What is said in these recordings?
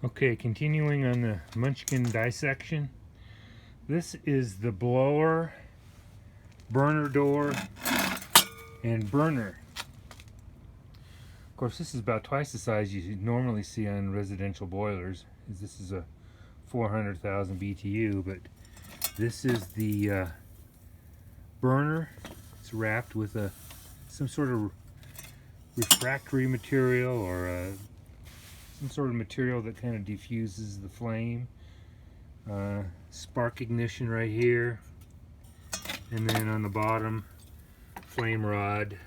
Okay, continuing on the Munchkin dissection. This is the blower, burner door, and burner. Of course, this is about twice the size you normally see on residential boilers. This is a 400,000 BTU, but this is the burner. It's wrapped with some sort of refractory material or some sort of material that kind of diffuses the flame. Spark ignition right here, and then on the bottom, flame rod.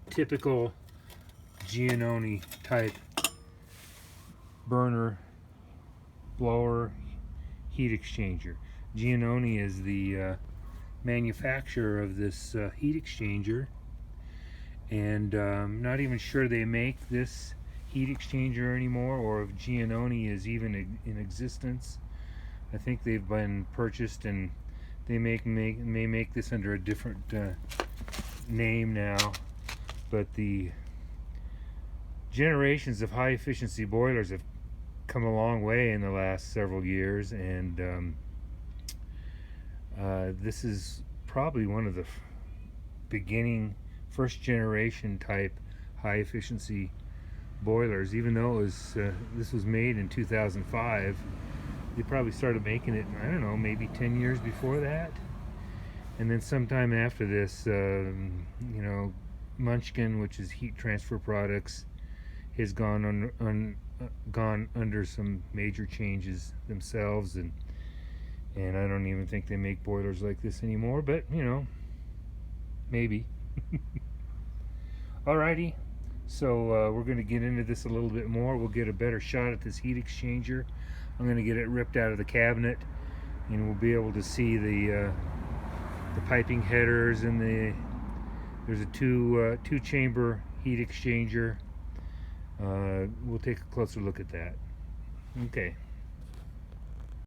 Typical Giannone type burner, blower, heat exchanger. Giannone is the manufacturer of this heat exchanger, and I'm not even sure they make this heat exchanger anymore, or if Giannone is even in existence. I think they've been purchased, and they may make this under a different name now. But the generations of high efficiency boilers have come a long way in the last several years, and this is probably one of the beginning first generation type high efficiency boilers. Even though it was this was made in 2005, they probably started making it, I don't know, maybe 10 years before that. And then sometime after this, you know, Munchkin, which is Heat Transfer Products, has gone under some major changes themselves, and I don't even think they make boilers like this anymore, but you know, maybe. Alrighty, so we're going to get into this a little bit more. We'll get a better shot at this heat exchanger. I'm going to get it ripped out of the cabinet, and we'll be able to see the piping headers, and there's a two chamber heat exchanger. We'll take a closer look at that. Okay.